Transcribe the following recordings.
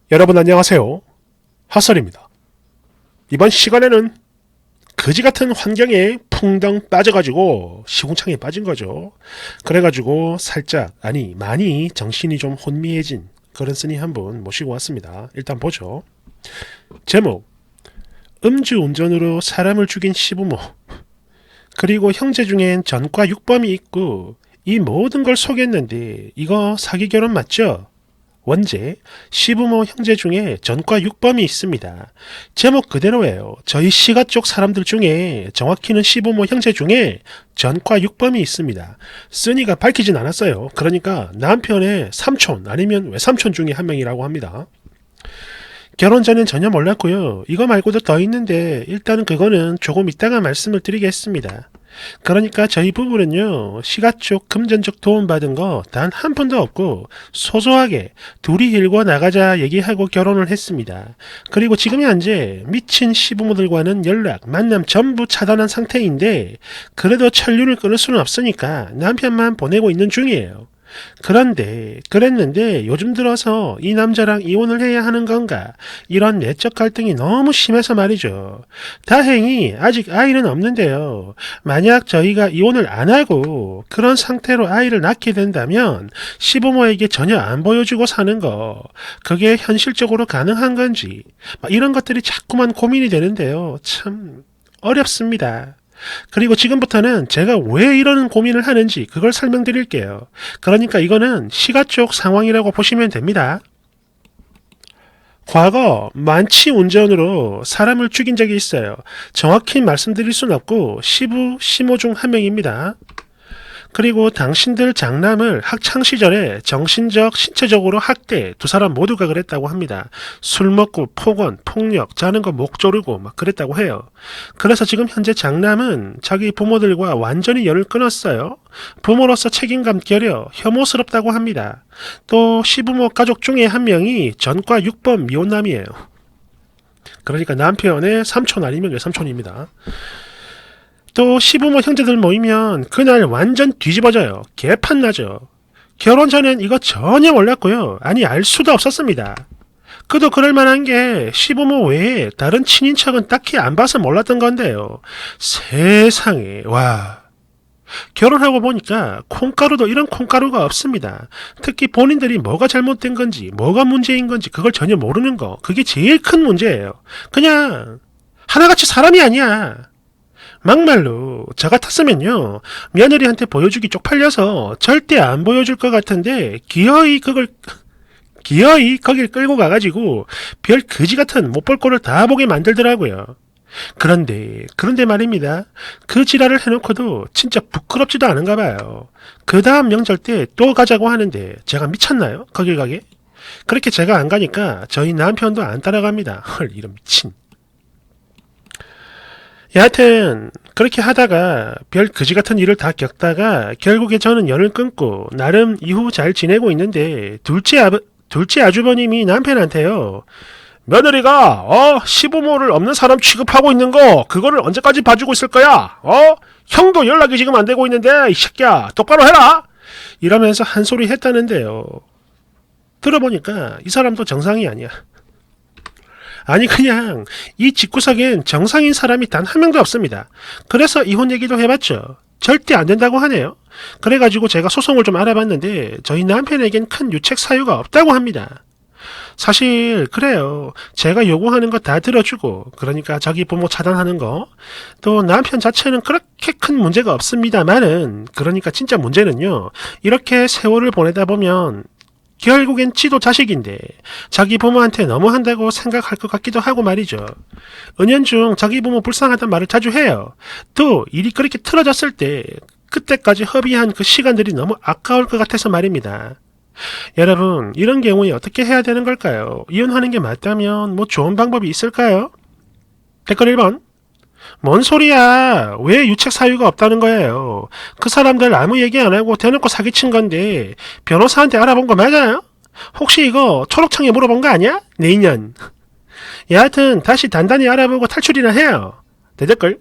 여러분 안녕하세요. 핫설입니다. 이번 시간에는 그지같은 환경에 풍덩 빠져가지고 시궁창에 빠진 거죠. 그래가지고 살짝 많이 정신이 좀 혼미해진 그런 스님 한 분 모시고 왔습니다. 일단 보죠. 제목: 음주운전으로 사람을 죽인 시부모, 그리고 형제 중엔 전과 육범이 있고 이 모든 걸 속였는데 이거 사기 결혼 맞죠? 원제: 시부모 형제 중에 전과 육범이 있습니다. 제목 그대로예요. 저희 시가 쪽 사람들 중에, 정확히는 시부모 형제 중에 전과 육범이 있습니다. 쓰니가 밝히진 않았어요. 그러니까 남편의 삼촌 아니면 외삼촌 중에 한 명이라고 합니다. 결혼 전엔 전혀 몰랐고요. 이거 말고도 더 있는데 일단은 그거는 조금 이따가 말씀을 드리겠습니다. 그러니까 저희 부부는요, 시가 쪽 금전적 도움받은 거 단 한 푼도 없고 소소하게 둘이 일궈 나가자 얘기하고 결혼을 했습니다. 그리고 지금 현재 미친 시부모들과는 연락, 만남 전부 차단한 상태인데 그래도 천류를 끊을 수는 없으니까 남편만 보내고 있는 중이에요. 그랬는데 요즘 들어서 이 남자랑 이혼을 해야 하는 건가, 이런 내적 갈등이 너무 심해서 말이죠. 다행히 아직 아이는 없는데요. 만약 저희가 이혼을 안 하고 그런 상태로 아이를 낳게 된다면 시부모에게 전혀 안 보여주고 사는 거, 그게 현실적으로 가능한 건지 이런 것들이 자꾸만 고민이 되는데요. 참 어렵습니다. 그리고 지금부터는 제가 왜 이런 고민을 하는지 그걸 설명드릴게요. 그러니까 이거는 시가 쪽 상황이라고 보시면 됩니다. 과거 만취 운전으로 사람을 죽인 적이 있어요. 정확히 말씀드릴 순 없고 시부, 시모 중 한 명입니다. 그리고 당신들 장남을 학창시절에 정신적, 신체적으로 학대, 두 사람 모두가 그랬다고 합니다. 술 먹고 폭언, 폭력, 자는 거 목 조르고 막 그랬다고 해요. 그래서 지금 현재 장남은 자기 부모들과 완전히 열을 끊었어요. 부모로서 책임감 결여, 혐오스럽다고 합니다. 또 시부모 가족 중에 한 명이 전과 육범 미혼남이에요. 그러니까 남편의 삼촌 아니면 외삼촌입니다. 또 시부모 형제들 모이면 그날 완전 뒤집어져요. 개판 나죠. 결혼 전엔 이거 전혀 몰랐고요. 알 수도 없었습니다. 그도 그럴 만한 게 시부모 외에 다른 친인척은 딱히 안 봐서 몰랐던 건데요. 세상에, 와. 결혼하고 보니까 콩가루도 이런 콩가루가 없습니다. 특히 본인들이 뭐가 잘못된 건지, 뭐가 문제인 건지 그걸 전혀 모르는 거, 그게 제일 큰 문제예요. 그냥 하나같이 사람이 아니야. 막말로 저 같았으면요, 며느리한테 보여주기 쪽팔려서 절대 안 보여줄 것 같은데 기어이 거길 끌고 가가지고 별 그지 같은 못 볼 꼴을 다 보게 만들더라고요. 그런데 말입니다. 그 지랄을 해놓고도 진짜 부끄럽지도 않은가 봐요. 그 다음 명절 때 또 가자고 하는데 제가 미쳤나요? 거길 가게? 그렇게 제가 안 가니까 저희 남편도 안 따라갑니다. 헐, 이런 미친. 여하튼 그렇게 하다가 별 그지같은 일을 다 겪다가 결국에 저는 열을 끊고 나름 이후 잘 지내고 있는데 둘째 아주버님이 남편한테요, 며느리가 시부모를 없는 사람 취급하고 있는 거 그거를 언제까지 봐주고 있을 거야? 형도 연락이 지금 안 되고 있는데 이 새끼야 똑바로 해라! 이러면서 한 소리 했다는데요. 들어보니까 이 사람도 정상이 아니야. 그냥 이 집구석엔 정상인 사람이 단 한 명도 없습니다. 그래서 이혼 얘기도 해봤죠. 절대 안 된다고 하네요. 그래가지고 제가 소송을 좀 알아봤는데 저희 남편에겐 큰 유책 사유가 없다고 합니다. 사실 그래요. 제가 요구하는 거 다 들어주고, 그러니까 자기 부모 차단하는 거, 또 남편 자체는 그렇게 큰 문제가 없습니다만은, 그러니까 진짜 문제는요, 이렇게 세월을 보내다 보면 결국엔 지도 자식인데 자기 부모한테 너무 한다고 생각할 것 같기도 하고 말이죠. 은연중 자기 부모 불쌍하단 말을 자주 해요. 또 일이 그렇게 틀어졌을 때 그때까지 허비한 그 시간들이 너무 아까울 것 같아서 말입니다. 여러분, 이런 경우에 어떻게 해야 되는 걸까요? 이혼하는 게 맞다면 뭐 좋은 방법이 있을까요? 댓글 1번. 뭔 소리야. 왜 유책 사유가 없다는 거예요. 그 사람들 아무 얘기 안 하고 대놓고 사기친 건데 변호사한테 알아본 거 맞아요? 혹시 이거 초록창에 물어본 거 아니야? 내 인연. 여하튼 다시 단단히 알아보고 탈출이나 해요. 대댓글.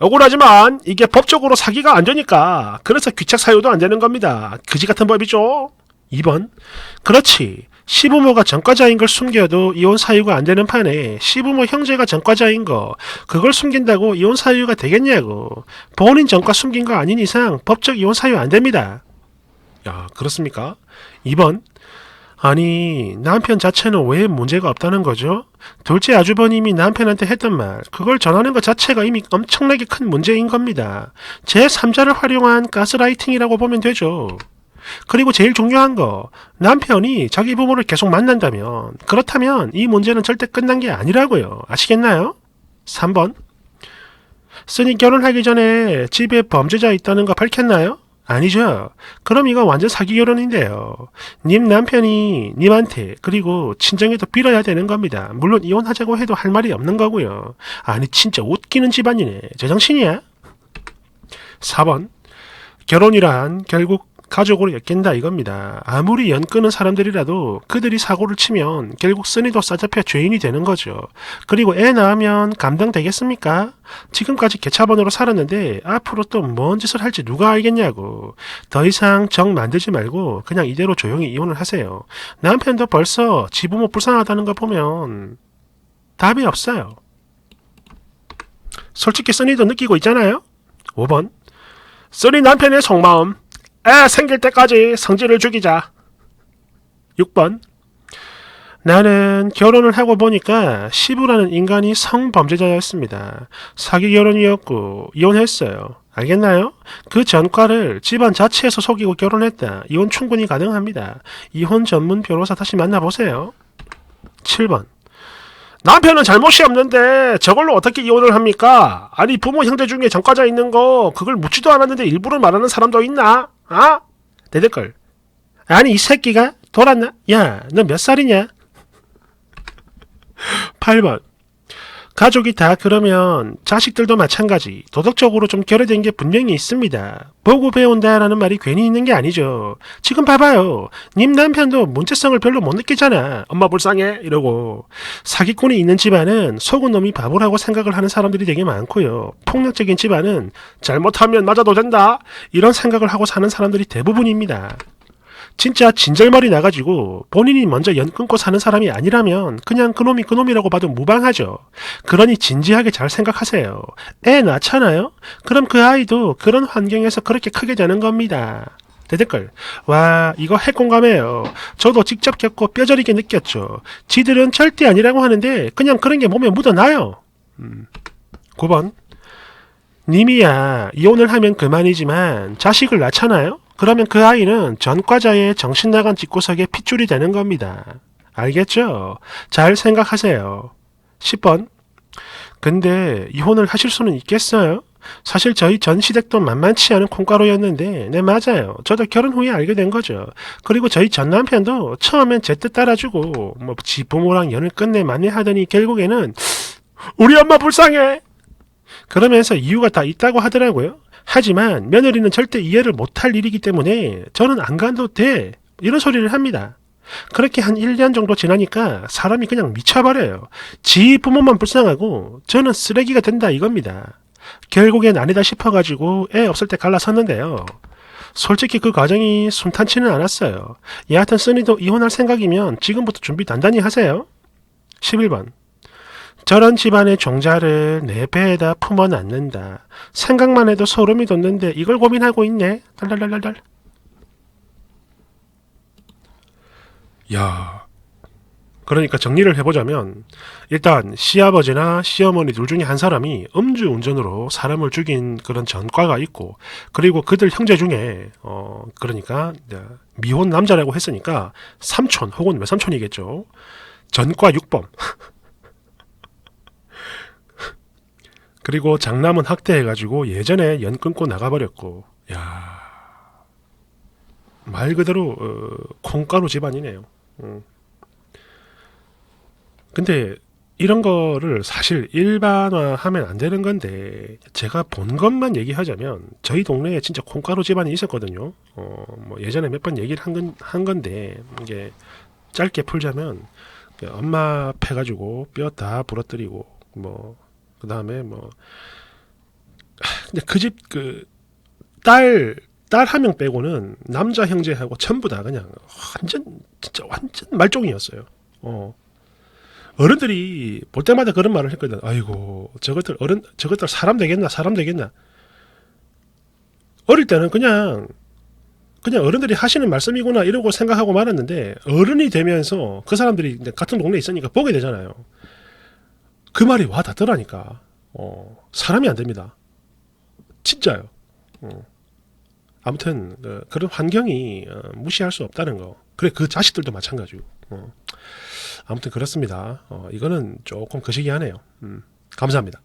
억울하지만 이게 법적으로 사기가 안 되니까 그래서 귀책 사유도 안 되는 겁니다. 그지 같은 법이죠. 2번. 그렇지. 시부모가 전과자인 걸 숨겨도 이혼 사유가 안 되는 판에 시부모 형제가 전과자인 거 그걸 숨긴다고 이혼 사유가 되겠냐고. 본인 전과 숨긴 거 아닌 이상 법적 이혼 사유 안 됩니다. 야, 그렇습니까? 2번. 아니, 남편 자체는 왜 문제가 없다는 거죠? 둘째 아주버님이 남편한테 했던 말, 그걸 전하는 것 자체가 이미 엄청나게 큰 문제인 겁니다. 제3자를 활용한 가스라이팅이라고 보면 되죠. 그리고 제일 중요한 거, 남편이 자기 부모를 계속 만난다면, 그렇다면 이 문제는 절대 끝난 게 아니라고요. 아시겠나요? 3번. 쓰니 결혼하기 전에 집에 범죄자 있다는 거 밝혔나요? 아니죠. 그럼 이거 완전 사기 결혼인데요. 님 남편이 님한테 그리고 친정에도 빌어야 되는 겁니다. 물론 이혼하자고 해도 할 말이 없는 거고요. 아니 진짜 웃기는 집안이네. 제정신이야? 4번. 결혼이란 결국 가족으로 엮인다 이겁니다. 아무리 연 끄는 사람들이라도 그들이 사고를 치면 결국 쓰니도 싸잡혀 죄인이 되는 거죠. 그리고 애 낳으면 감당되겠습니까? 지금까지 개차반으로 살았는데 앞으로 또 뭔 짓을 할지 누가 알겠냐고. 더 이상 정 만들지 말고 그냥 이대로 조용히 이혼을 하세요. 남편도 벌써 지부모 불쌍하다는 거 보면 답이 없어요. 솔직히 쓰니도 느끼고 있잖아요. 5번. 쓰니 남편의 속마음. 애 생길 때까지 성질을 죽이자. 6번. 나는 결혼을 하고 보니까 시부라는 인간이 성범죄자였습니다. 사기 결혼이었고 이혼했어요. 알겠나요? 그 전과를 집안 자체에서 속이고 결혼했다. 이혼 충분히 가능합니다. 이혼 전문 변호사 다시 만나보세요. 7번. 남편은 잘못이 없는데 저걸로 어떻게 이혼을 합니까? 아니 부모 형제 중에 전과자 있는 거 그걸 묻지도 않았는데 일부러 말하는 사람도 있나? 아? 대댓글. 아니 이 새끼가 돌았나? 야, 너 몇 살이냐? 8번. 가족이 다 그러면 자식들도 마찬가지. 도덕적으로 좀 결여된 게 분명히 있습니다. 보고 배운다라는 말이 괜히 있는 게 아니죠. 지금 봐봐요. 님 남편도 문제성을 별로 못 느끼잖아. 엄마 불쌍해 이러고. 사기꾼이 있는 집안은 속은 놈이 바보라고 생각을 하는 사람들이 되게 많고요. 폭력적인 집안은 잘못하면 맞아도 된다 이런 생각을 하고 사는 사람들이 대부분입니다. 진짜 진절머리 나가지고 본인이 먼저 연 끊고 사는 사람이 아니라면 그냥 그놈이 그놈이라고 봐도 무방하죠. 그러니 진지하게 잘 생각하세요. 애 낳잖아요? 그럼 그 아이도 그런 환경에서 그렇게 크게 되는 겁니다. 대댓글. 와, 이거 핵공감해요. 저도 직접 겪고 뼈저리게 느꼈죠. 지들은 절대 아니라고 하는데 그냥 그런 게 몸에 묻어나요. 9번. 님이야 이혼을 하면 그만이지만 자식을 낳잖아요? 그러면 그 아이는 전과자의 정신나간 집구석에 핏줄이 되는 겁니다. 알겠죠? 잘 생각하세요. 10번. 근데 이혼을 하실 수는 있겠어요? 사실 저희 전 시댁도 만만치 않은 콩가루였는데 네 맞아요. 저도 결혼 후에 알게 된 거죠. 그리고 저희 전 남편도 처음엔 제 뜻 따라주고 뭐 지 부모랑 연을 끝내 만회하더니 결국에는 우리 엄마 불쌍해! 그러면서 이유가 다 있다고 하더라고요. 하지만 며느리는 절대 이해를 못할 일이기 때문에 저는 안 가도 돼 이런 소리를 합니다. 그렇게 한 1년 정도 지나니까 사람이 그냥 미쳐버려요. 지 부모만 불쌍하고 저는 쓰레기가 된다 이겁니다. 결국엔 아니다 싶어가지고 애 없을 때 갈라섰는데요. 솔직히 그 과정이 순탄치는 않았어요. 여하튼 쓰니도 이혼할 생각이면 지금부터 준비 단단히 하세요. 11번. 저런 집안의 종자를 내 배에다 품어놨는다. 생각만 해도 소름이 돋는데 이걸 고민하고 있네. 달달달달달. 야, 그러니까 정리를 해보자면 일단 시아버지나 시어머니 둘 중에 한 사람이 음주운전으로 사람을 죽인 그런 전과가 있고 그리고 그들 형제 중에 그러니까 미혼 남자라고 했으니까 삼촌 혹은 외삼촌이겠죠. 전과 6범. 그리고 장남은 학대해가지고 예전에 연 끊고 나가버렸고, 야, 말 그대로 콩가루 집안이네요. 근데 이런 거를 사실 일반화하면 안 되는 건데 제가 본 것만 얘기하자면 저희 동네에 진짜 콩가루 집안이 있었거든요. 뭐 예전에 몇 번 얘기를 한 건데 이게 짧게 풀자면 엄마 패가지고 뼈 다 부러뜨리고 뭐 그 다음에 뭐 근데 그 집 그 딸 딸 한 명 빼고는 남자 형제하고 전부 다 그냥 진짜 완전 말종이었어요. 어른들이 볼 때마다 그런 말을 했거든. 아이고 저것들 사람 되겠나 사람 되겠나. 어릴 때는 그냥 어른들이 하시는 말씀이구나 이러고 생각하고 말았는데, 어른이 되면서 그 사람들이 같은 동네에 있으니까 보게 되잖아요. 그 말이 와 닿더라니까. 사람이 안 됩니다. 진짜요. 아무튼 그런 환경이 무시할 수 없다는 거. 그래, 그 자식들도 마찬가지고. 아무튼 그렇습니다. 이거는 조금 거시기하네요. 감사합니다.